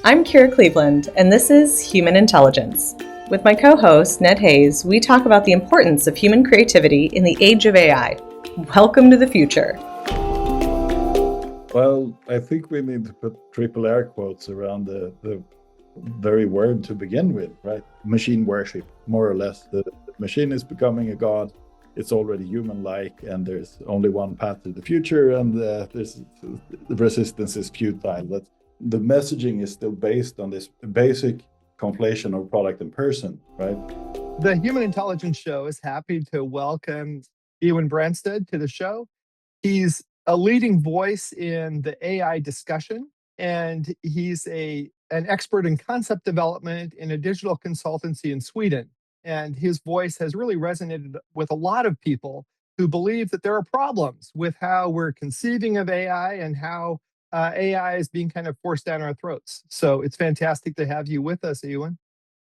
I'm Kira Cleveland, and this is Human Intelligence. With my co-host, Ned Hayes, we talk about the importance of human creativity in the age of AI. Welcome to the future. Well, I think we need to put triple air quotes around the very word to begin with, right? Machine worship, more or less. The machine is becoming a god. It's already human-like, and there's only one path to the future, and the resistance is futile. But the messaging is still based on this basic conflation of product and person, right? The Human Intelligence Show is happy to welcome Ewan Branstad to the show. He's a leading voice in the AI discussion, and he's an expert in concept development in a digital consultancy in Sweden. And his voice has really resonated with a lot of people who believe that there are problems with how we're conceiving of AI and how AI is being kind of forced down our throats. So it's fantastic to have you with us, Ewan.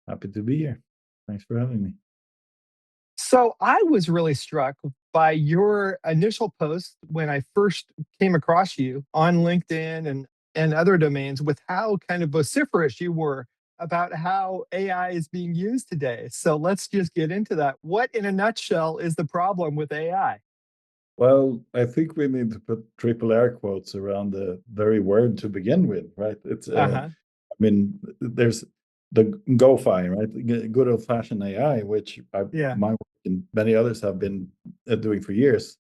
Happy to be here. Thanks for having me. So I was really struck by your initial post when I first came across you on LinkedIn and other domains with how kind of vociferous you were about how AI is being used today. So let's just get into that. What, in a nutshell, is the problem with AI? Well, I think we need to put triple air quotes around the very word to begin with, right? Uh huh. I mean, there's the GoFi, right? Good old-fashioned AI, which Yeah. my work and many others have been doing for years.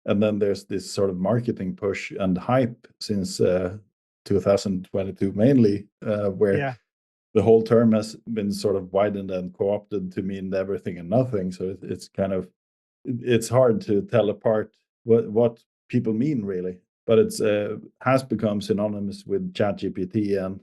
And then there's this sort of marketing push and hype since 2022 mainly, where Yeah. the whole term has been sort of widened and co-opted to mean everything and nothing. So it's kind of it's hard to tell apart what people mean really, but it's has become synonymous with ChatGPT and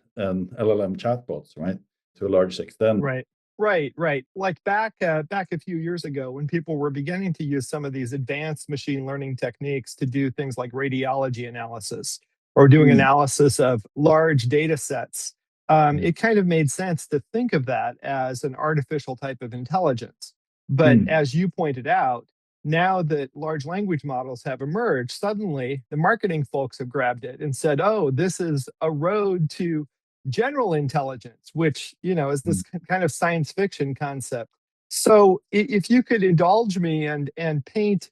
LLM chatbots, right? To a large extent. Right. Right. Like back a few years ago, when people were beginning to use some of these advanced machine learning techniques to do things like radiology analysis or doing Mm, analysis of large data sets, mm, it kind of made sense to think of that as an artificial type of intelligence. But mm, as you pointed out, now that large language models have emerged, suddenly the marketing folks have grabbed it and said, "Oh, this is a road to general intelligence," which is mm. this kind of science fiction concept. So if you could indulge me and paint,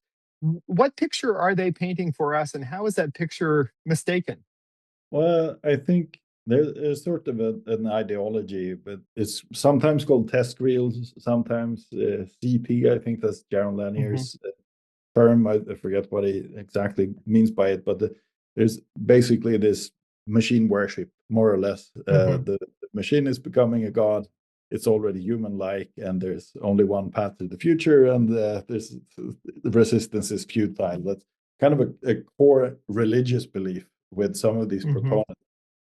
what picture are they painting for us, and how is that picture mistaken? Well, I think there's sort of an ideology, but it's sometimes called test reels, sometimes CP. I think that's Jaron Hmm. Lanier's term. I forget what he exactly means by it, but there's basically this machine worship, more or less. Hmm. The machine is becoming a god. It's already human-like, and there's only one path to the future, and there's the resistance is futile. That's kind of a core religious belief with some of these Hmm. proponents.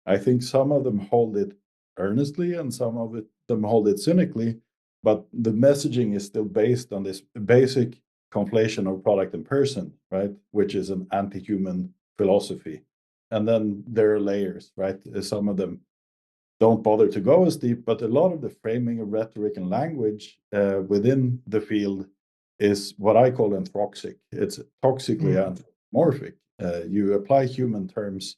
I think some of them hold it earnestly, and them hold it cynically, but the messaging is still based on this basic conflation of product and person, right? Which is an anti-human philosophy. And then there are layers, right? Some of them don't bother to go as deep, but a lot of the framing of rhetoric and language within the field is what I call anthroxic. It's toxically anthropomorphic. You apply human terms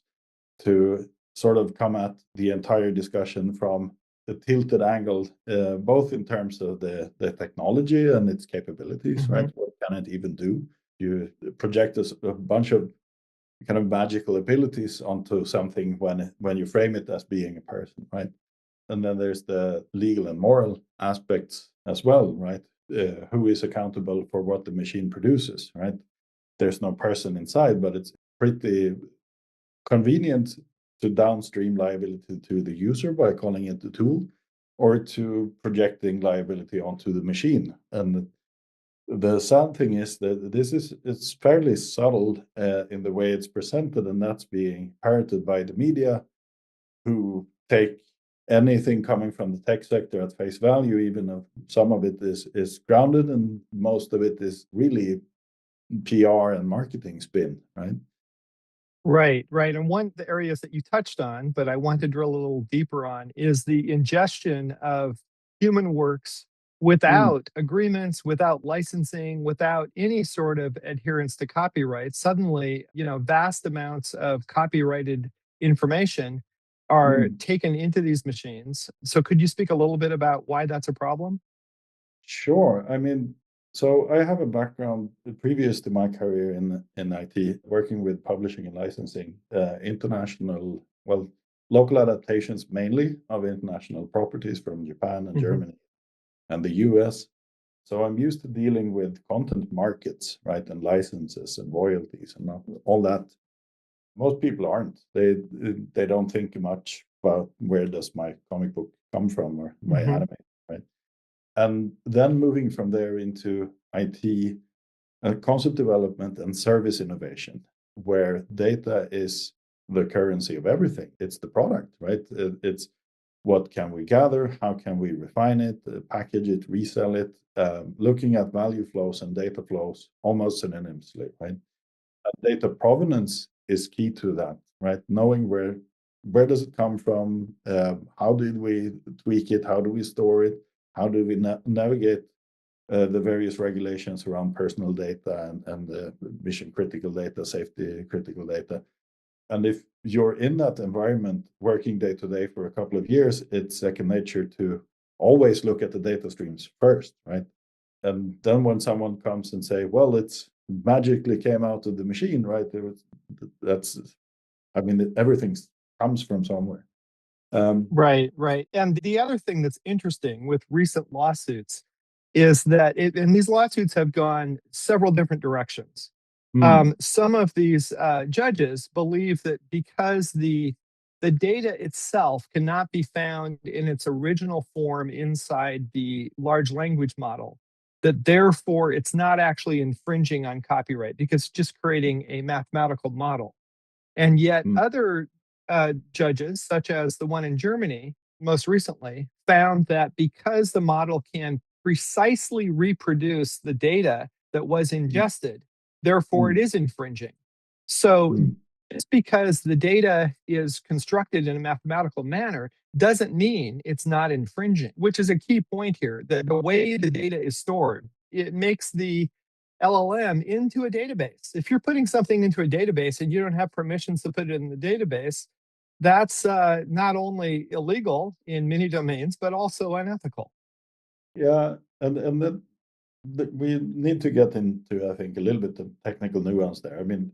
to sort of come at the entire discussion from a tilted angle, both in terms of the technology and its capabilities, Hmm. right? What can it even do? You project a bunch of kind of magical abilities onto something when you frame it as being a person, right? And then there's the legal and moral aspects as well, right? Who is accountable for what the machine produces, right? There's no person inside, but it's pretty convenient to downstream liability to the user by calling it a tool, or to projecting liability onto the machine. And the sad thing is that it's fairly subtle in the way it's presented, and that's being parroted by the media, who take anything coming from the tech sector at face value, even if some of it is grounded and most of it is really PR and marketing spin, right? Right. And one of the areas that you touched on, but I want to drill a little deeper on, is the ingestion of human works Mm, without agreements, without licensing, without any sort of adherence to copyright. Suddenly, vast amounts of copyrighted information are taken into these machines. So could you speak a little bit about why that's a problem? Sure. I mean, so I have a background previous to my career in IT, working with publishing and licensing, international, well, local adaptations mainly of international properties from Japan and Hmm. Germany and the US. So I'm used to dealing with content markets, right, and licenses and royalties and all that. Most people aren't. They don't think much about where does my comic book come from or my Hmm. anime, right? And then moving from there into IT, concept development and service innovation, where data is the currency of everything. It's the product, right? It's what can we gather? How can we refine it, package it, resell it? Looking at value flows and data flows almost synonymously, right? Data provenance is key to that, right? Knowing where does it come from? How did we tweak it? How do we store it? How do we navigate the various regulations around personal data and mission critical data, safety critical data? And if you're in that environment working day to day for a couple of years, it's second nature to always look at the data streams first, right? And then when someone comes and say, well, it's magically came out of the machine, right? That's, I mean, everything comes from somewhere. Right, right. And the other thing that's interesting with recent lawsuits is that and these lawsuits have gone several different directions. Some of these judges believe that because the data itself cannot be found in its original form inside the large language model, that therefore it's not actually infringing on copyright because it's just creating a mathematical model. And yet, mm, other judges, such as the one in Germany most recently, found that because the model can precisely reproduce the data that was mm, ingested, therefore it mm, is infringing. So, mm, just because the data is constructed in a mathematical manner doesn't mean it's not infringing, which is a key point here. That the way the data is stored, it makes the LLM into a database. If you're putting something into a database and you don't have permissions to put it in the database, that's not only illegal in many domains, but also unethical. yeah, and then we need to get into, I think, a little bit of technical nuance there. I mean,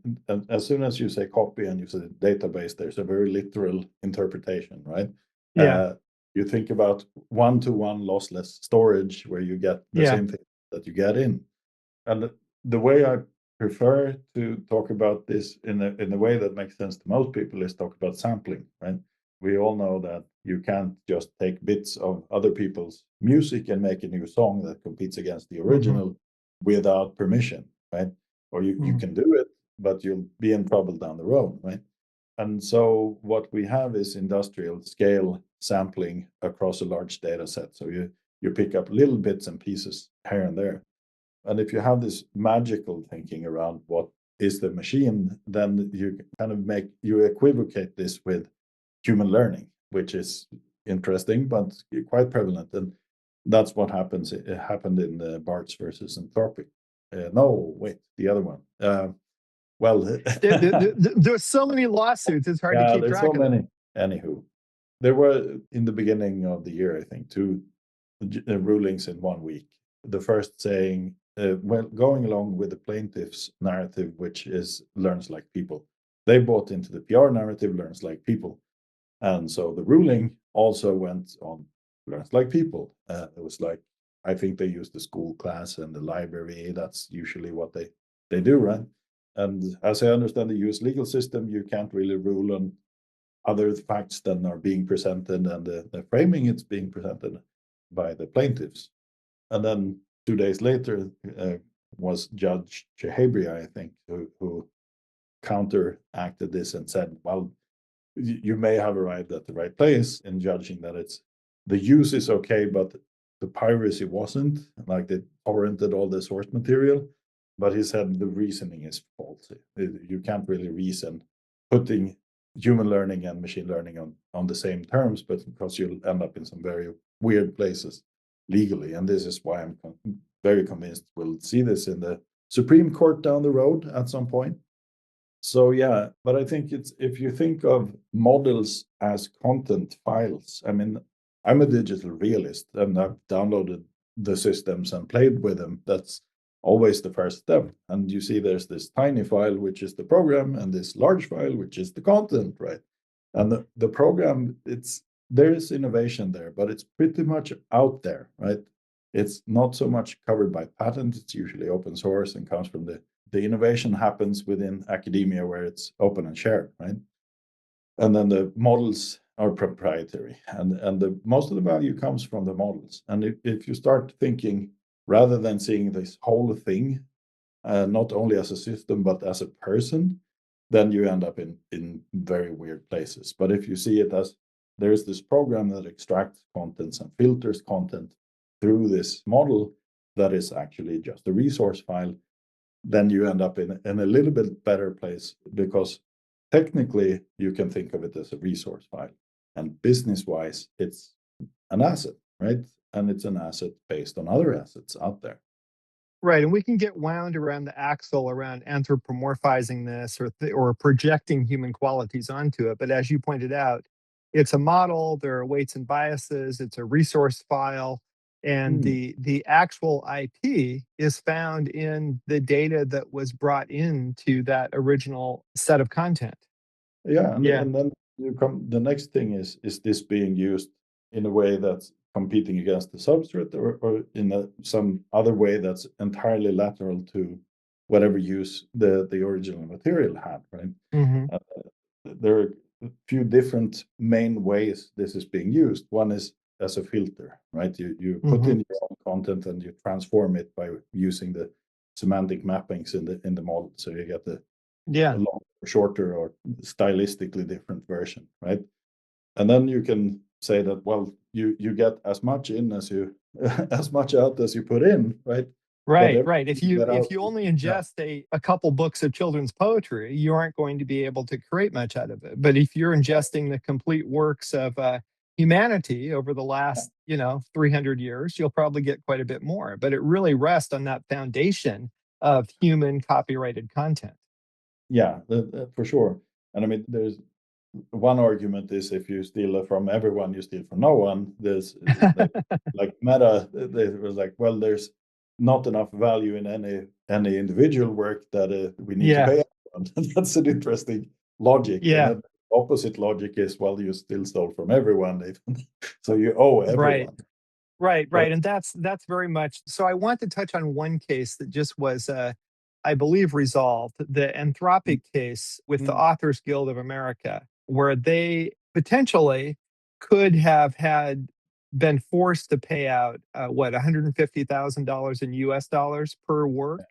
as soon as you say copy and you say database, there's a very literal interpretation, right? Yeah, You think about one-to-one lossless storage where you get the yeah, same thing that you get in. And the way I prefer to talk about this in a way that makes sense to most people is talk about sampling, right? We all know that you can't just take bits of other people's music and make a new song that competes against the hmm, original without permission, right? Or you hmm, can do it, but you'll be in trouble down the road, right? And so what we have is industrial scale sampling across a large data set. So you pick up little bits and pieces here and there. And if you have this magical thinking around what is the machine, then you kind of you equivocate this with human learning, which is interesting, but quite prevalent. And that's what happens. It happened in the Bart's versus Anthropic. No, wait, the other one. Well, There's so many lawsuits; it's hard to yeah, keep there's so track of them. many. Anywho, there were in the beginning of the year, I think, two rulings in 1 week. The first saying, well, going along with the plaintiff's narrative, which is learns like people. They bought into the PR narrative, learns like people. And so the ruling also went on learns like people. It was like, I think they used the school class and the library. That's usually what they do, right? And as I understand the US legal system, you can't really rule on other facts than are being presented and the framing it's being presented by the plaintiffs. And then 2 days later was Judge Chehabria, I think, who counteracted this and said, well, you may have arrived at the right place in judging that it's the use is okay, but the piracy wasn't. Like they torrented all the source material, but he said the reasoning is faulty. You can't really reason putting human learning and machine learning on the same terms, but because you'll end up in some very weird places legally. And this is why I'm very convinced we'll see this in the Supreme Court down the road at some point. So yeah, but I think it's if you think of models as content files, I mean, I'm a digital realist and I've downloaded the systems and played with them. That's always the first step. And you see there's this tiny file, which is the program, and this large file, which is the content, right? And the program, there is innovation there, but it's pretty much out there, right? It's not so much covered by patent. It's usually open source and comes from the innovation happens within academia where it's open and shared, right? And then the models are proprietary, and the most of the value comes from the models. And if you start thinking rather than seeing this whole thing, not only as a system but as a person, then you end up in very weird places. But if you see it as there's this program that extracts contents and filters content through this model that is actually just a resource file, then you end up in a little bit better place because technically you can think of it as a resource file. And business wise, it's an asset, right? And it's an asset based on other assets out there. Right, and we can get wound around the axle around anthropomorphizing this or projecting human qualities onto it. But as you pointed out, it's a model. There are weights and biases. It's a resource file, and Hmm. the actual IP is found in the data that was brought into that original set of content. Yeah, Yeah. and then the next thing is this being used in a way that's competing against the substrate or in some other way that's entirely lateral to whatever use the original material had, right? Hmm. Uh, there are a few different main ways this is being used. One is as a filter, right? You put Hmm. in your own content and you transform it by using the semantic mappings in the model, so you get a Yeah. longer, shorter, or stylistically different version, right? And then you can say that, well, you get as much in as you as much out as you put in, right? But Right, right. everything If you you get if out, you only yeah, ingest a couple books of children's poetry, you aren't going to be able to create much out of it. But if you're ingesting the complete works of humanity over the last 300 years, you'll probably get quite a bit more. But it really rests on that foundation of human copyrighted content. yeah, for sure. And I mean, there's one argument is if you steal from everyone, you steal from no one. There's like Meta, they was like, well, there's not enough value in any individual work that we need to Yeah, pay everyone. That's an interesting logic. And yeah. then opposite logic is, well, you still stole from everyone, even so you owe Right. everyone. Right, But right, and that's very much so. I want to touch on one case that just was, I believe, resolved, the Anthropic case with the mm, Authors Guild of America, where they potentially could have had been forced to pay out, what, $150,000 in US dollars per work,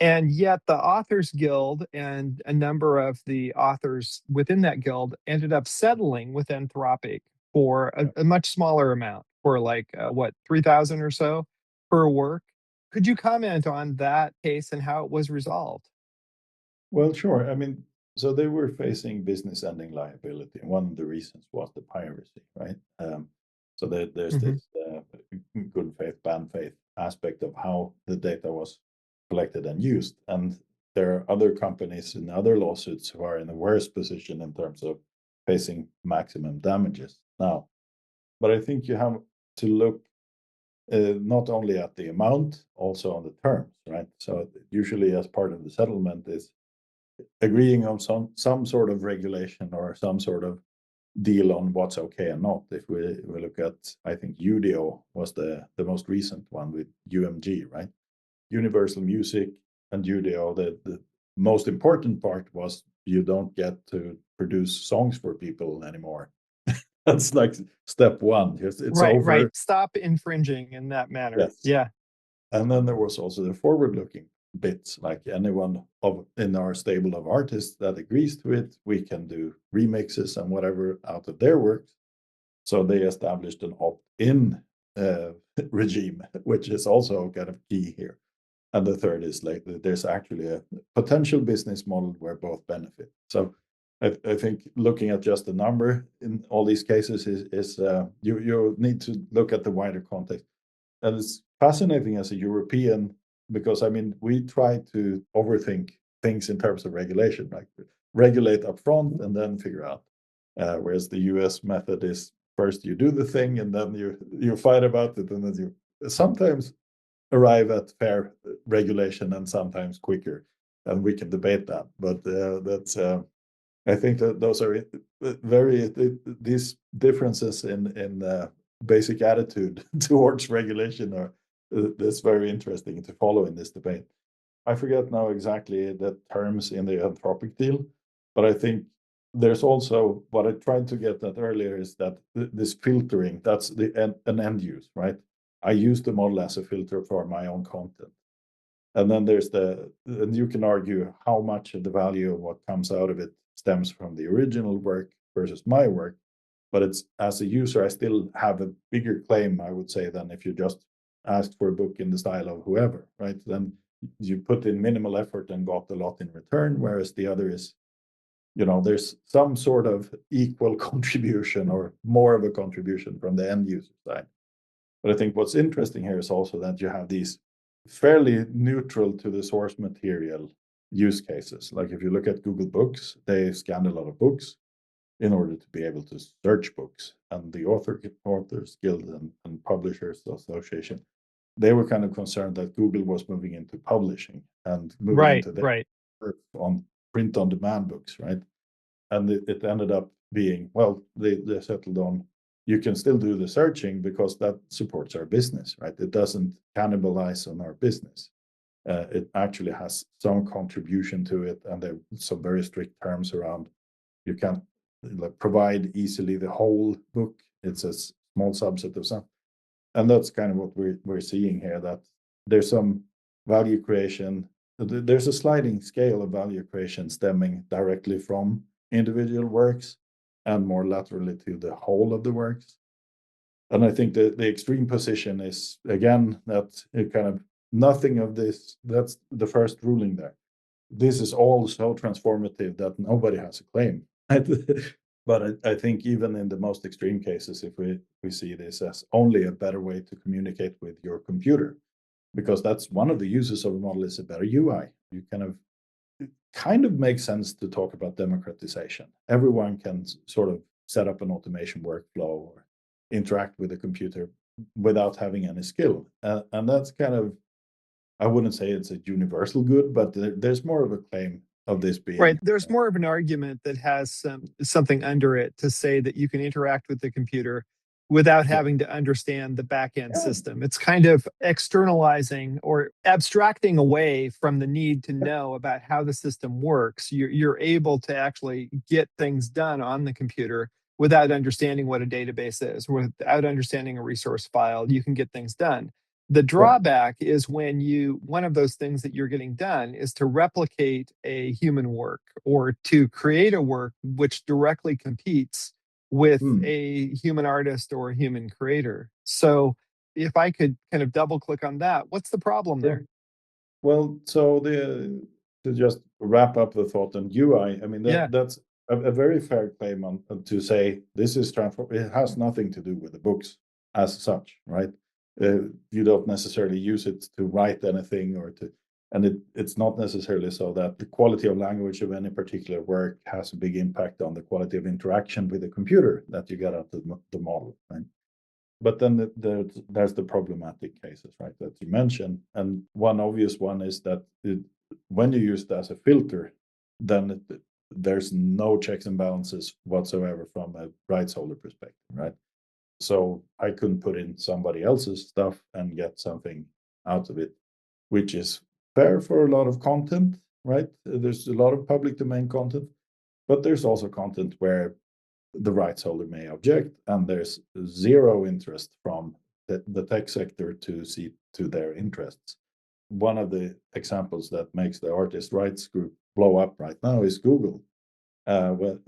and yet the Authors Guild and a number of the authors within that guild ended up settling with Anthropic for a much smaller amount, for like what, 3,000 or so per work. Could you comment on that case and how it was resolved? well, sure. I mean, so they were facing business ending liability, and one of the reasons was the piracy, right? So there's Hmm. this good faith, bad faith aspect of how the data was collected and used, and there are other companies in other lawsuits who are in a worse position in terms of facing maximum damages now. But I think you have to look not only at the amount, also on the terms, right? So usually, as part of the settlement, is agreeing on some sort of regulation or some sort of deal on what's okay and not. If we look at, I think UDO was the most recent one with UMG, right? Universal Music and UDO. The most important part was you don't get to produce songs for people anymore. That's like step one. It's Right, right. over. Stop infringing in that manner. Yes. Yeah. And then there was also the forward-looking bits, like anyone in our stable of artists that agrees to it, we can do remixes and whatever out of their works. So they established an opt-in regime, which is also kind of key here. And the third is like there's actually a potential business model where both benefit. So I think looking at just the number in all these cases is you need to look at the wider context. And it's fascinating as a European because I mean we try to overthink things in terms of regulation, like regulate upfront and then figure out. Whereas the US method is first you do the thing and then you fight about it, and then you sometimes arrive at fair regulation and sometimes quicker, and we can debate that. But that's I think that those are these differences in basic attitude towards regulation are that's very interesting to follow in this debate. I forget now exactly the terms in the Anthropic deal, but I think there's also what I tried to get at earlier is that this filtering, that's an end use, right? I use the model as a filter for my own content. And then there's and you can argue how much of the value of what comes out of it stems from the original work versus my work. But it's as a user, I still have a bigger claim, I would say, than if you just asked for a book in the style of whoever, right? Then you put in minimal effort and got a lot in return, whereas the other is, there's some sort of equal contribution or more of a contribution from the end user side. But I think what's interesting here is also that you have these fairly neutral to the source material use cases. Like if you look at Google Books, they scan a lot of books in order to be able to search books. And the Authors Guild and Publishers Association, they were kind of concerned that Google was moving into publishing and moving into their work on print on demand books, right? And it ended up being, well, they settled on, you can still do the searching because that supports our business, right? It doesn't cannibalize on our business. It actually has some contribution to it, and there are some very strict terms around you can't provide easily the whole book. It's a small subset of some. And that's kind of what we're seeing here, that there's some value creation. There's a sliding scale of value creation stemming directly from individual works and more laterally to the whole of the works. And I think the extreme position is, again, that it kind of nothing of this, that's the first ruling there. This is all so transformative that nobody has a claim. But I think even in the most extreme cases, if we see this as only a better way to communicate with your computer, because that's one of the uses of a model is a better UI. You it kind of makes sense to talk about democratization. Everyone can sort of set up an automation workflow or interact with a computer without having any skill. And that's kind of, I wouldn't say it's a universal good, but there's more of a claim of this being. Right. There's more of an argument that has something under it to say that you can interact with the computer without having to understand the back end system. It's kind of externalizing or abstracting away from the need to know about how the system works. You're able to actually get things done on the computer without understanding what a database is, without understanding a resource file. You can get things done. The drawback is when one of those things that you're getting done is to replicate a human work or to create a work which directly competes with a human artist or a human creator. So if I could kind of double click on that, what's the problem there? Well, so to just wrap up the thought on UI, I mean, that's a very fair claim on to say this is it has nothing to do with the books as such, right? You don't necessarily use it to write anything and it's not necessarily so that the quality of language of any particular work has a big impact on the quality of interaction with the computer that you get out of the model, right? But then there's the problematic cases, right, that you mentioned. And one obvious one is that when you use it as a filter, then there's no checks and balances whatsoever from a rights holder perspective, right? So I couldn't put in somebody else's stuff and get something out of it, which is fair for a lot of content, right? There's a lot of public domain content, but there's also content where the rights holder may object, and there's zero interest from the tech sector to see to their interests. One of the examples that makes the artist rights group blow up right now is Google. Well,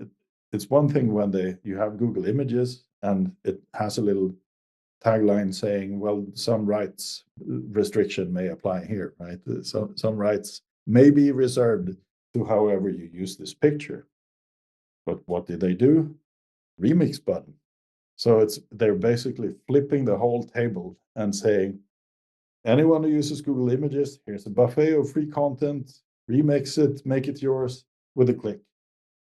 it's one thing when you have Google Images and it has a little tagline saying, well, some rights restriction may apply here, right? So some rights may be reserved to however you use this picture. But what did they do? Remix button. So they're basically flipping the whole table and saying, anyone who uses Google Images, here's a buffet of free content. remix it, make it yours with a click.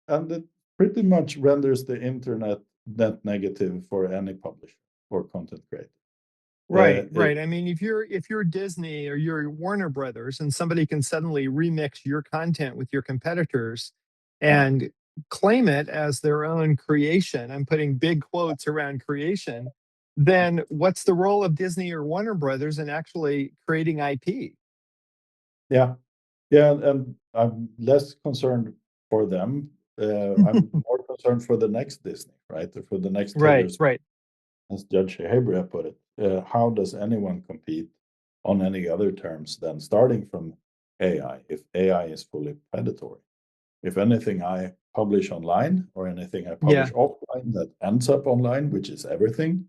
And it pretty much renders the internet net negative for any publisher or content creator. Right, It, right. I mean, if you're Disney or you're Warner Brothers and somebody can suddenly remix your content with your competitors yeah, and claim it as their own creation, I'm putting big quotes around creation, then what's the role of Disney or Warner Brothers in actually creating IP? yeah, yeah, and I'm less concerned for them. I'm more concerned for the next Disney, right? Or for the next Taylor Right, Swift, right. as Judge Haber put it. How does anyone compete on any other terms than starting from AI if AI is fully predatory? If anything I publish online or anything I Yeah, publish offline that ends up online, which is everything,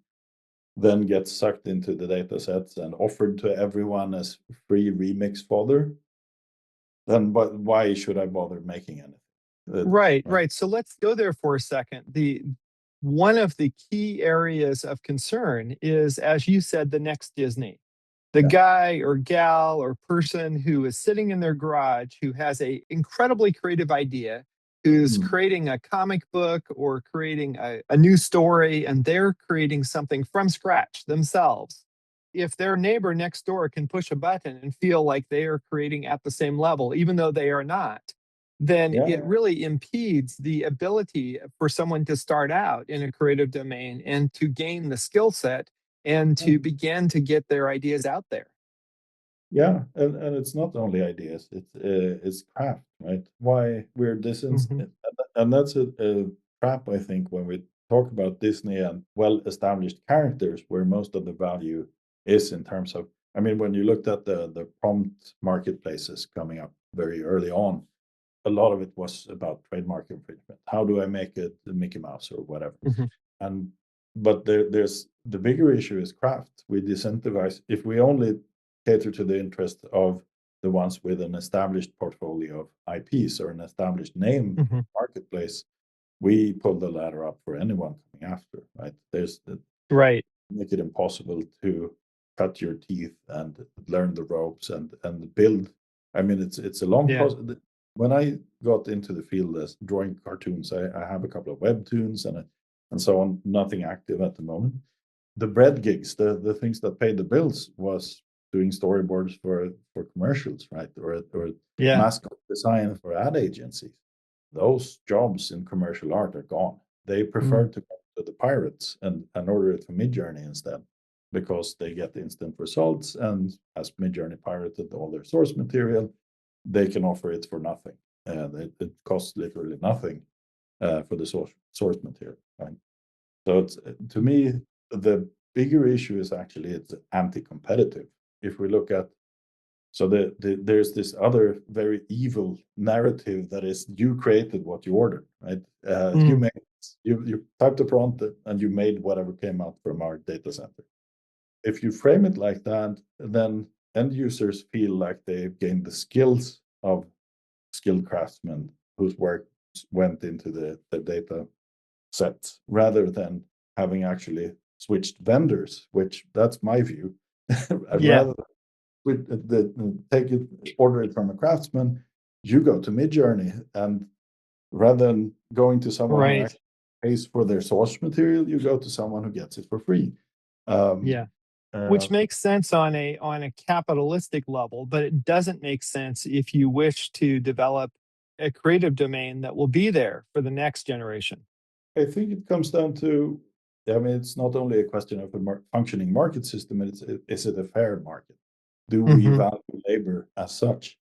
then gets sucked into the data sets and offered to everyone as free remix fodder, then why should I bother making anything? right, Right. right. So let's go there for a second. The one of the key areas of concern is, as you said, the next Disney. The Yeah. guy or gal or person who is sitting in their garage who has a incredibly creative idea, who's Mm. creating a comic book or creating a new story, and they're creating something from scratch themselves. If their neighbor next door can push a button and feel like they are creating at the same level, even though they are not, then it Yeah. really impedes the ability for someone to start out in a creative domain and to gain the skill set and Yeah. to begin to get their ideas out there. Yeah, and it's not only ideas; it's craft, right? Why we're Hmm. and that's a trap, I think, when we talk about Disney and well-established characters, where most of the value is in terms of. I mean, when you looked at the prompt marketplaces coming up very early on, a lot of it was about trademark infringement. How do I make it the Mickey Mouse or whatever? Hmm. And but there's the bigger issue is craft. We disincentivize if we only cater to the interest of the ones with an established portfolio of IPs or an established name Hmm. marketplace. We pull the ladder up for anyone coming after, right? There's the Right. make it impossible to cut your teeth and learn the ropes and build. I mean, it's a long Yeah. process. When I got into the field as drawing cartoons, I have a couple of webtoons and so on. Nothing active at the moment. The bread gigs, the things that paid the bills, was doing storyboards for commercials, right? Or Yeah. mascot design for ad agencies. Those jobs in commercial art are gone. They prefer Mm. to go to the pirates and order it from Midjourney instead, because they get instant results. And as Midjourney pirated all their source material, they can offer it for nothing. It costs literally nothing for the source material. Right? So it's to me the bigger issue is actually it's anti-competitive. If we look at so there's this other very evil narrative that is you created what you ordered, right? You Mm. made you typed a prompt and you made whatever came out from our data center. If you frame it like that, then end users feel like they've gained the skills of skilled craftsmen whose work went into the data set rather than having actually switched vendors, which that's my view. I'd Yeah. rather take it, order it from a craftsman, you go to Midjourney, and rather than going to someone who Right. actually pays for their source material, you go to someone who gets it for free. Um, Yeah. uh, Which makes sense on a capitalistic level, but it doesn't make sense if you wish to develop a creative domain that will be there for the next generation. I think it comes down to, I mean, it's not only a question of a functioning market system, is it a fair market? Do we Hmm. value labor as such?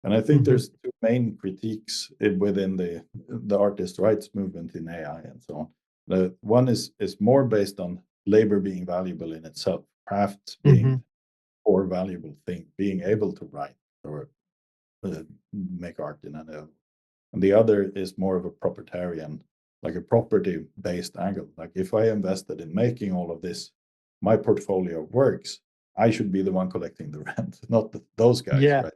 And I think Hmm. there's two main critiques within the artist rights movement in AI and so on. The one is more based on labor being valuable in itself, craft Hmm. being more valuable thing, being able to write or make art in an and the other is more of a proprietarian, like a property based angle. Like if I invested in making all of this, my portfolio works, I should be the one collecting the rent, not those guys, Yeah. right?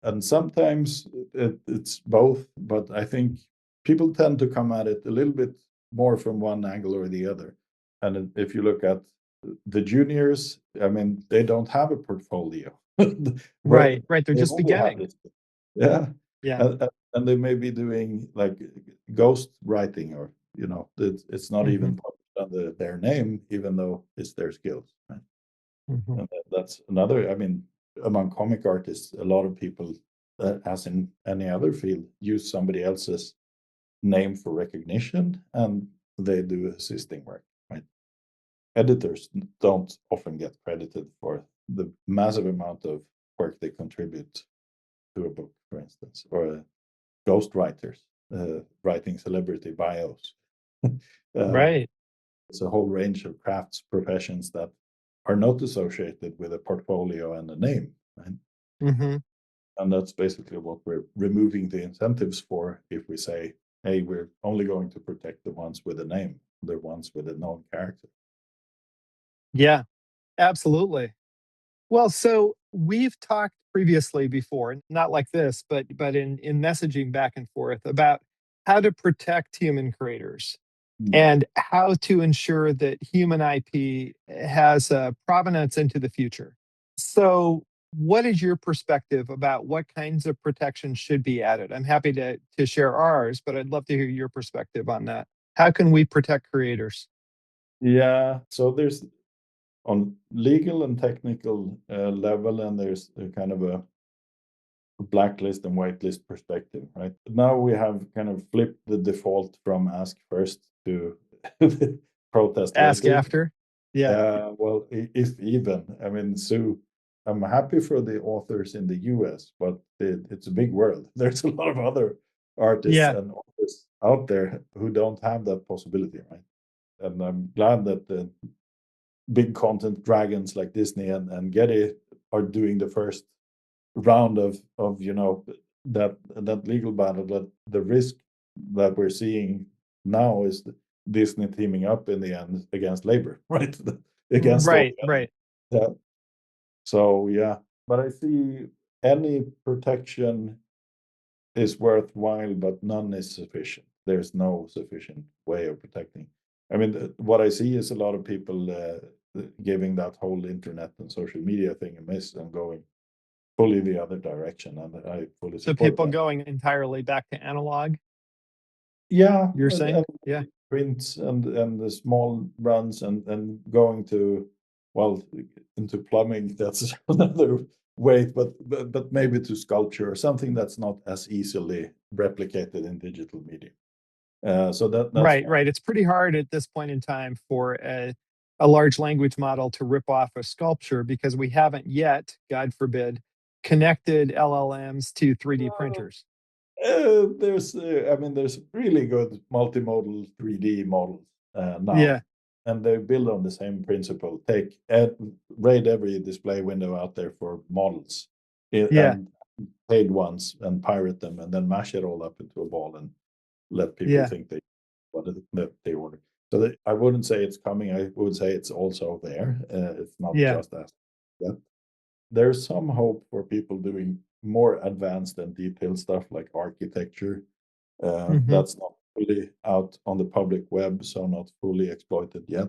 And sometimes it's both, but I think people tend to come at it a little bit more from one angle or the other. And if you look at the juniors, I mean, they don't have a portfolio. Where Right. Right. They're they just only have beginning. this. Yeah. Yeah. And they may be doing like ghost writing, or it's not even published under their name, even though it's their skills, right? And that's another. I mean, among comic artists, a lot of people, as in any other field, use somebody else's name for recognition, and they do assisting work, right? Editors don't often get credited for the massive amount of work they contribute to a book, for instance, or ghostwriters writing celebrity bios. Right. It's a whole range of crafts professions that are not associated with a portfolio and a name, right? And that's basically what we're removing the incentives for if we say, hey, we're only going to protect the ones with a name, the ones with a known character. Yeah, absolutely. Well, so we've talked previously before, not like this, but in messaging back and forth about how to protect human creators and how to ensure that human IP has provenance into the future. So, what is your perspective about what kinds of protections should be added? I'm happy to share ours, but I'd love to hear your perspective on that. How can we protect creators? Yeah, so there's on legal and technical level, and there's a kind of a blacklist and whitelist perspective, right? Now we have kind of flipped the default from ask first to protest Ask later. after. Yeah. Well, if even, I mean, Sue, I'm happy for the authors in the US, but it's a big world. There's a lot of other artists Yeah. and authors out there who don't have that possibility, right? And I'm glad that the big content dragons like Disney and Getty are doing the first round of that legal battle. That the risk that we're seeing now is Disney teaming up in the end against labor, right? Against all Right. the other. Right. Yeah. So yeah, but I see any protection is worthwhile, but none is sufficient. There's no sufficient way of protecting. I mean, what I see is a lot of people giving that whole internet and social media thing a miss and going fully the other direction, and I fully So support people that. going entirely back to analog, Yeah, you're and saying? Yeah. prints and the small runs and going to, well, into plumbing. That's another way, but maybe to sculpture or something that's not as easily replicated in digital media. So that's Right, one. right. It's pretty hard at this point in time for a large language model to rip off a sculpture because we haven't yet, God forbid, connected LLMs to 3D Well, printers. I mean, there's really good multimodal 3D models now, Yeah, and they build on the same principle. Raid every display window out there for models, yeah, and paid ones, and pirate them, and then mash it all up into a ball and let people yeah, think that they order. So I wouldn't say it's coming. I would say it's also there. It's not yeah. just as that. There's some hope for people doing more advanced and detailed stuff like architecture. Hmm. That's not fully out on the public web, so not fully exploited yet.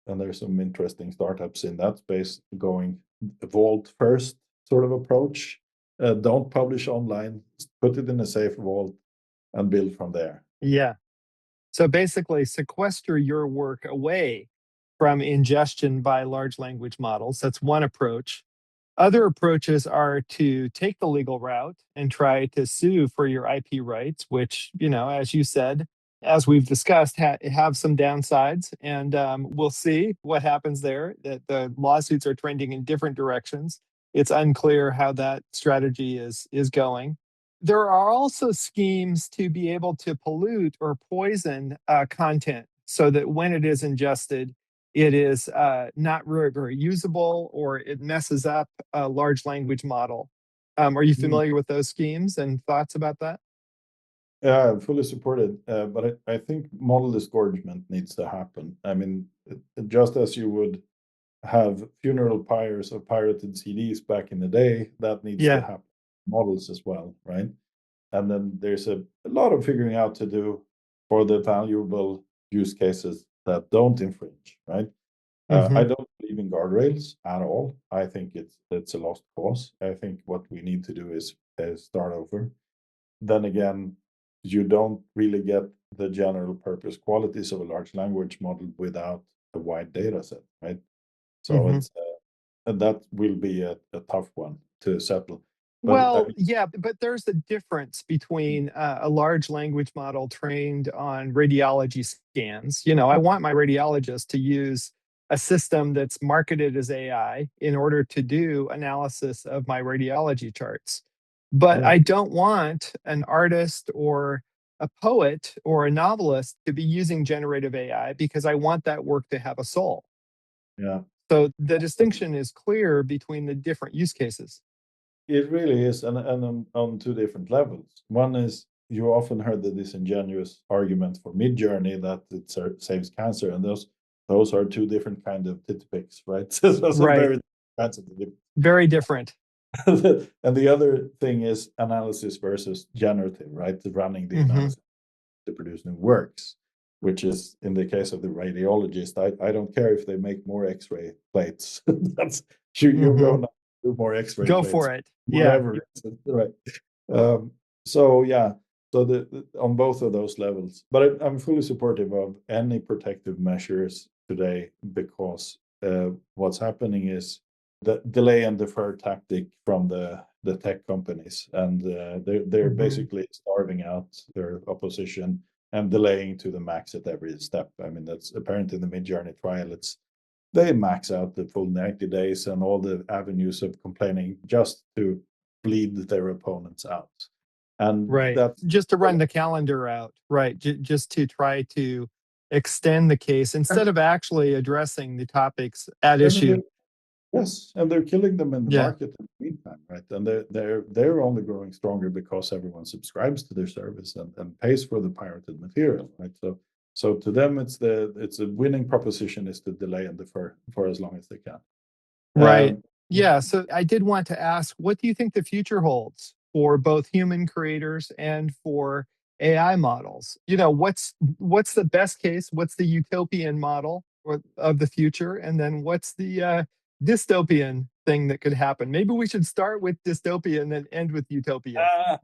And there's some interesting startups in that space going vault first sort of approach. Don't publish online, put it in a safe vault and build from there. Yeah. So basically, sequester your work away from ingestion by large language models. That's one approach. Other approaches are to take the legal route and try to sue for your IP rights, which, as you said, as we've discussed, have some downsides. And we'll see what happens there. That the lawsuits are trending in different directions. It's unclear how that strategy is going. There are also schemes to be able to pollute or poison content so that when it is ingested, it is not very usable or it messes up a large language model. Are you Mm. familiar with those schemes and thoughts about that? Yeah, I'm fully supported, but I think model disgorgement needs to happen. I mean, just as you would have funeral pyres of pirated CDs back in the day, that needs to Yeah, happen. Models as well, right? And then there's a lot of figuring out to do for the valuable use cases that don't infringe, right? I hmm, don't believe in guardrails at all. I think it's a lost cause. I think what we need to do is start over. then again, you don't really get the general purpose qualities of a large language model without a wide data set, right? So Mhm. it's and that will be a tough one to settle. But I Well, mean, yeah, but there's a difference between a large language model trained on radiology scans. I want my radiologist to use a system that's marketed as AI in order to do analysis of my radiology charts. But yeah, I don't want an artist or a poet or a novelist to be using generative AI because I want that work to have a soul. yeah. So the distinction is clear between the different use cases. It really is, and on two different levels. One is you often heard the disingenuous argument for Midjourney that it saves cancer, and those are two different kind of titpicks, right? So those are Right. very sensitive. Very different. And the other thing is analysis versus generative, right? Running the Mhm. analysis to produce new works, which is in the case of the radiologist. I don't care if they make more X-ray plates. That's you're Mhm. going to do more X-ray Go plates, for it. Yeah. whatever. Right. So yeah. So on both of those levels, but I'm fully supportive of any protective measures today because what's happening is the delay and defer tactic from the tech companies, and they're Mhm. basically starving out their opposition and delaying to the max at every step. I mean, that's apparent in the Midjourney trial. They max out the full 90 days and all the avenues of complaining just to bleed their opponents out, and Right. that's Just to run the calendar out. Right. Just to try to extend the case instead of actually addressing the topics at issue. yes, and they're killing them in the Yeah. market in the meantime, right? And they're only growing stronger because everyone subscribes to their service and pays for the pirated material, right? So to them, it's a winning proposition is to delay and defer for as long as they can. Right. Um, Yeah. So I did want to ask, what do you think the future holds for both human creators and for AI models? What's the best case? What's the utopian model of the future? And then what's the dystopian thing that could happen? Maybe we should start with dystopia and then end with utopian. ah,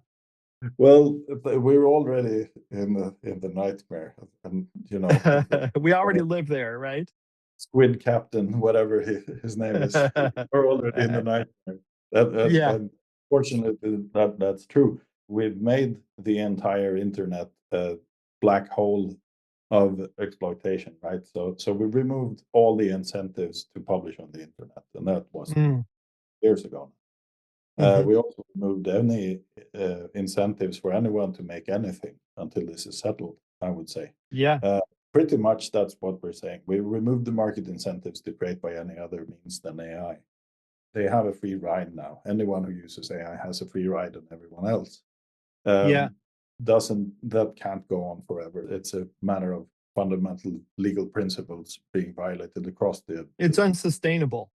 well, we're already in the nightmare, and We already live there, right? Squid Captain, whatever his name is, are already in the nightmare. Yeah. Unfortunately, that's true. We've made the entire internet a black hole of exploitation, right? So we removed all the incentives to publish on the internet, and that was Mm, years ago. mhm. We also removed any incentives for anyone to make anything until this is settled, I would say. Yeah. Uh, Pretty much that's what we're saying. We removed the market incentives to create by any other means than AI. They have a free ride now. Anyone who uses AI has a free ride on everyone else. Yeah. Um, doesn't that can't go on forever. It's a matter of fundamental legal principles being violated across It's unsustainable.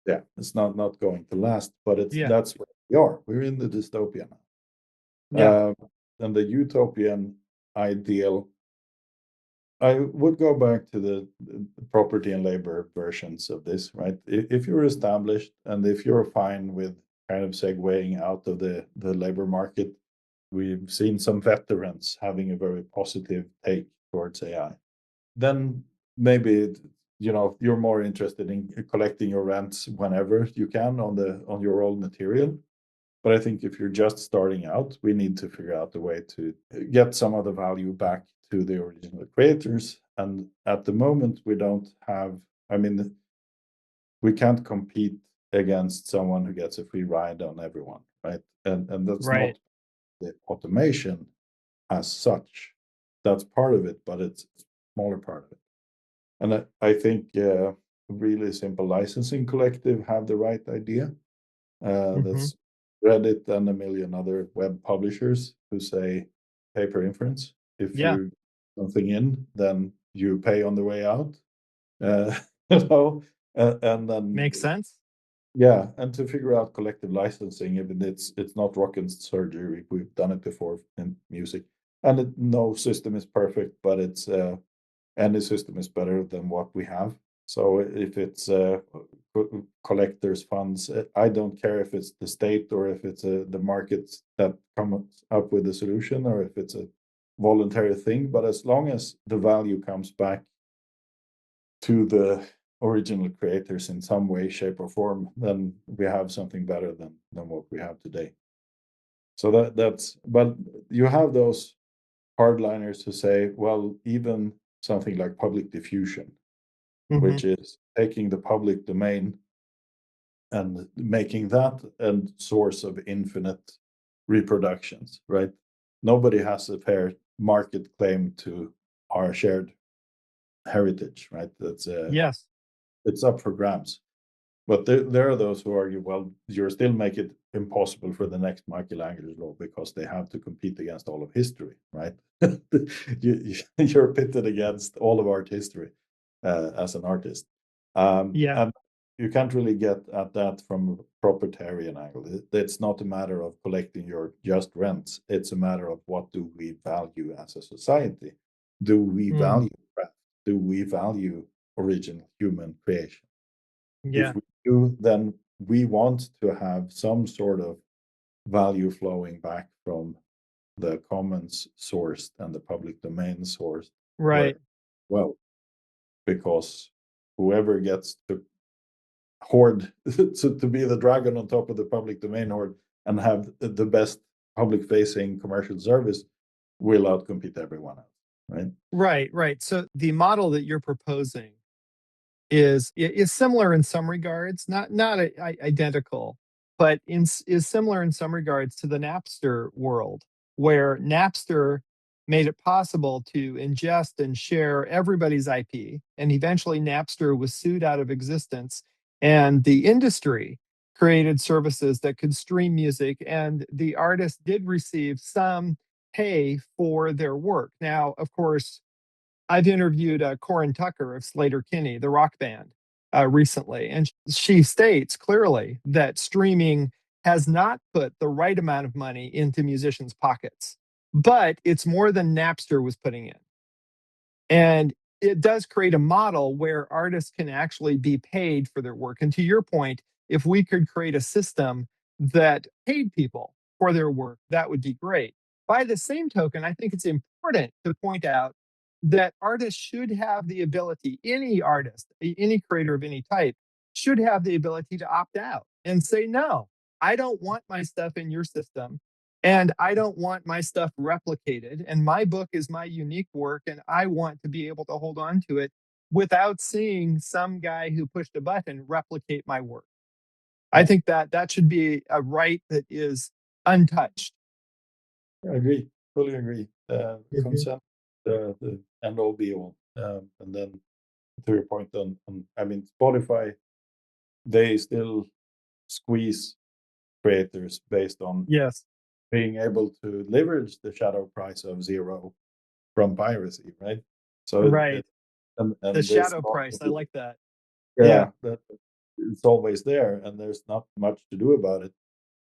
yeah, it's not going to last, but Yeah. that's where we are. We're in the dystopia now. Yeah. And the utopian ideal, I would go back to the property and labor versions of this, right? If you're established and if you're fine with kind of segueing out of the labor market, we've seen some veterans having a very positive take towards AI. Then maybe you're more interested in collecting your rents whenever you can on your old material. But I think if you're just starting out, we need to figure out a way to get some of the value back to the original creators. And at the moment, we don't have, I mean, we can't compete against someone who gets a free ride on everyone, right? And that's Right. not the automation as such. That's part of it, but it's a smaller part of it. And I think really simple licensing collective have the right idea. Mhm. That's Reddit and a million other web publishers who say pay per inference. If Yeah. you something in, then you pay on the way out. Uh, you know, and then Makes sense. yeah, and to figure out collective licensing, even it's not rocket surgery. We've done it before in music, and no system is perfect, but it's any system is better than what we have. So if it's collectors funds, I don't care if it's the state or if it's the market that comes up with the solution, or if it's a voluntary thing. But as long as the value comes back to the original creators in some way, shape, or form, then we have something better than what we have today. So that's, but you have those hardliners who say, well, even something like public diffusion, which is taking the public domain and making that a source of infinite reproductions, right? Nobody has a fair market claim to our shared heritage, right? That's Yes. it's up for grabs. But there are those who argue, well, you're still make it impossible for the next Michelangelo's because they have to compete against all of history, right? You're pitted against all of art history as an artist. Yeah. And you can't really get at that from a proprietarian angle. It's not a matter of collecting your just rents. It's a matter of what do we value as a society? Do we value craft? Do we value original human creation? Yeah. If we do, then we want to have some sort of value flowing back from the commons sourced and the public domain sourced. Right. Well, because whoever gets to hoard to be the dragon on top of the public domain hoard and have the best public facing commercial service will outcompete everyone else, right? Right. So the model that you're proposing is similar in some regards, not identical, but is similar in some regards to the Napster world, where Napster made it possible to ingest and share everybody's IP, and eventually Napster was sued out of existence, and the industry created services that could stream music, and the artist did receive some pay for their work. Now, of course, I've interviewed Corin Tucker of Slater Kinney, the rock band, recently, and she states clearly that streaming has not put the right amount of money into musicians' pockets, but it's more than Napster was putting in. And it does create a model where artists can actually be paid for their work. And to your point, if we could create a system that paid people for their work, that would be great. By the same token, I think it's important to point out that artists should have the ability, any artist, any creator of any type, should have the ability to opt out and say, no, I don't want my stuff in your system. And I don't want my stuff replicated. And my book is my unique work. And I want to be able to hold on to it without seeing some guy who pushed a button replicate my work. I think that should be a right that is untouched. I agree, fully agree. Consent, the end all be all. And then to your point on, I mean, Spotify, they still squeeze creators based on Yes. being able to leverage the shadow price of zero from piracy, right? So Right. and The there's shadow price. I like that. yeah, that it's always there, and there's not much to do about it.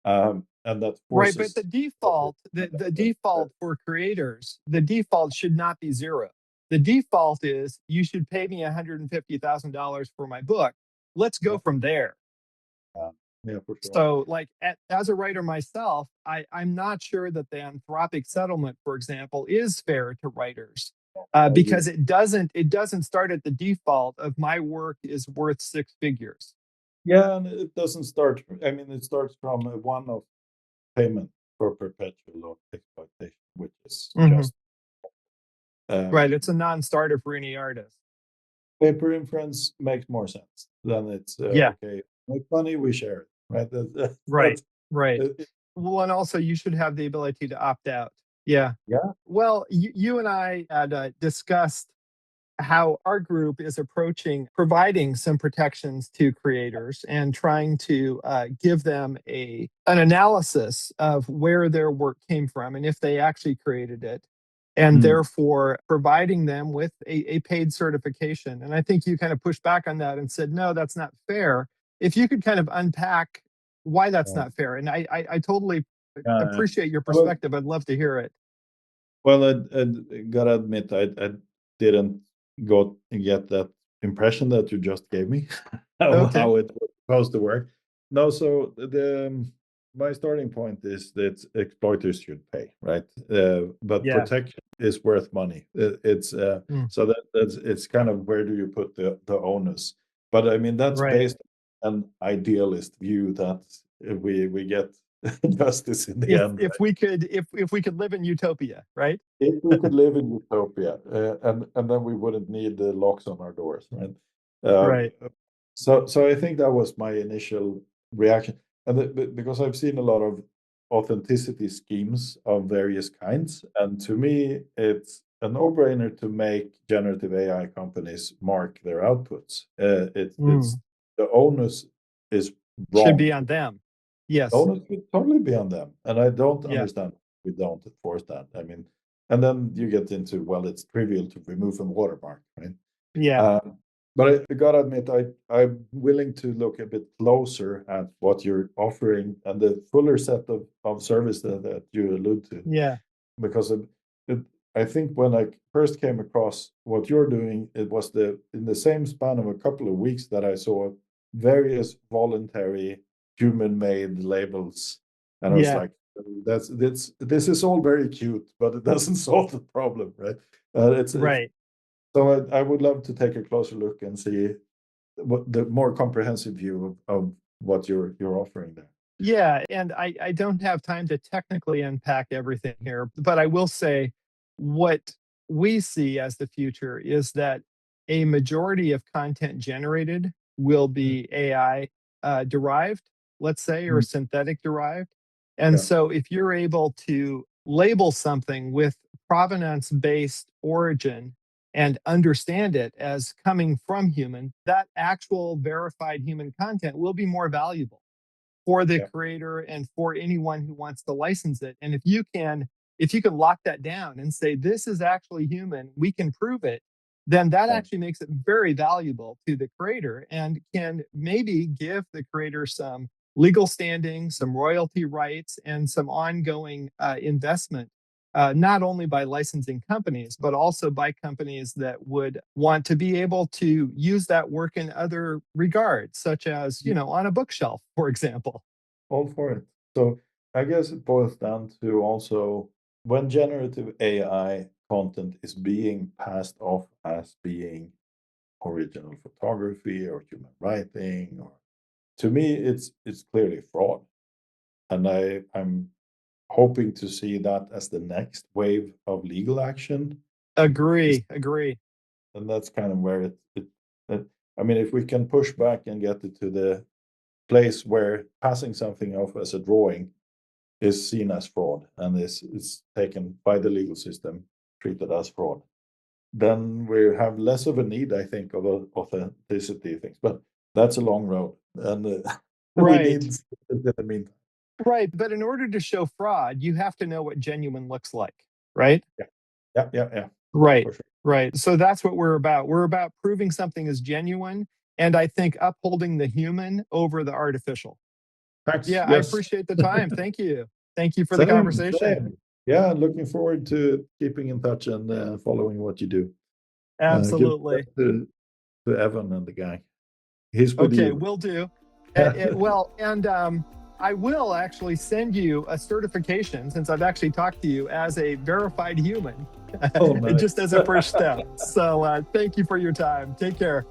And that Right. But forces the default, the default for creators, the default should not be zero. The default is you should pay me $150,000 for my book. Let's go from there. yeah, for sure. So, like, as a writer myself, I'm not sure that the Anthropic settlement, for example, is fair to writers because it doesn't start at the default of my work is worth six figures. Yeah, and it doesn't start. I mean, it starts from a one-off payment for perpetual exploitation, which is Mhm. just um, Right. It's a non-starter for any artist. paper inference makes more sense. Then it's Yeah. okay. Make money, we share it, right? Right. That's Right. uh, Well, and also you should have the ability to opt out. Yeah. yeah. Well, you and I had discussed how our group is approaching providing some protections to creators and trying to give them an analysis of where their work came from and if they actually created it, and Mm. therefore providing them with a paid certification. And I think you kind of pushed back on that and said, no, that's not fair. If you could kind of unpack why that's Yeah. not fair. And I totally Uh, appreciate your well, perspective. I'd love to hear it. I gotta admit, I didn't get that impression that you just gave me, Okay. how it was supposed to work. No, so my starting point is that exploiters should pay, right? But Yeah. protection is worth money. It's Mm, so that's it's kind of where do you put the onus? But I mean that's right. based on an idealist view that we get justice in the If end. if we could if we could live in utopia, right? If we could live in utopia, and then we wouldn't need the locks on our doors, right? Right. So I think that was my initial reaction, and because I've seen a lot of authenticity schemes of various kinds, and to me, it's a no-brainer to make generative AI companies mark their outputs. It's Mm, the onus is should be wrong. on them. Yes. Onus should totally be on them, and I don't Yeah. understand we don't enforce that. I mean, and then you get into, well, it's trivial to remove a watermark, right? Yeah. Um, but I gotta admit, I'm willing to look a bit closer at what you're offering and the fuller set of service that you allude to, Yeah. because it, I think when I first came across what you're doing, it was in the same span of a couple of weeks that I saw various voluntary human-made labels, and I was Yeah. like, this is all very cute, but it doesn't solve the problem, right? It's Right. so I would love to take a closer look and see what the more comprehensive view of what you're offering there. Yeah, and I don't have time to technically unpack everything here, but I will say what we see as the future is that a majority of content generated will Mm, be AI derived, let's say, or mm, synthetic derived. And yeah, so if you're able to label something with provenance-based origin and understand it as coming from human, that actual verified human content will be more valuable for the yeah, creator and for anyone who wants to license it. And if you can lock that down and say this is actually human, we can prove it, then that yeah. actually makes it very valuable to the creator and can maybe give the creator some legal standing, some royalty rights, and some ongoing investment. Not only by licensing companies, but also by companies that would want to be able to use that work in other regards, such as, on a bookshelf, for example. All for it. So I guess it boils down to also when generative AI content is being passed off as being original photography or human writing, or to me, it's clearly fraud, and I'm hoping to see that as the next wave of legal action. Is Agree, agree. and that's kind of where it I mean, if we can push back and get it to the place where passing something off as a drawing is seen as fraud and is taken by the legal system, treated as fraud, then we have less of a need, I think, of authenticity things. But that's a long road, and we need Right, in the meantime. right. But in order to show fraud, you have to know what genuine looks like, right? Yeah, yeah, Right, for sure. right. So that's what we're about. We're about proving something is genuine, and I think upholding the human over the artificial. Thanks. Yeah, I Yes. appreciate the time. Thank you. Thank you for the Same, conversation. same. Yeah, looking forward to keeping in touch and following what you do. Give that Absolutely. to Evan and the guy. He's with Okay, you. will do. Yeah. Well, and I will actually send you a certification since I've actually talked to you as a verified human, Oh, nice. just as a first step. So thank you for your time. Take care.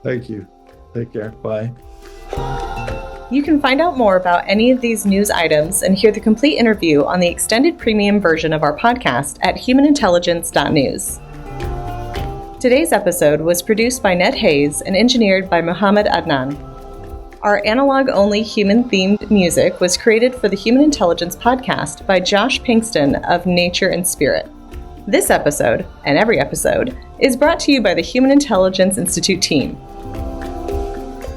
Thank you. Take care. Bye. You can find out more about any of these news items and hear the complete interview on the extended premium version of our podcast at humanintelligence.news. Today's episode was produced by Ned Hayes and engineered by Muhammad Adnan. Our analog-only human-themed music was created for the Human Intelligence podcast by Josh Pinkston of Nature and Spirit. This episode, and every episode, is brought to you by the Human Intelligence Institute team.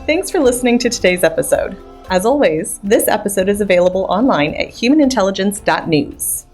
Thanks for listening to today's episode. As always, this episode is available online at humanintelligence.news.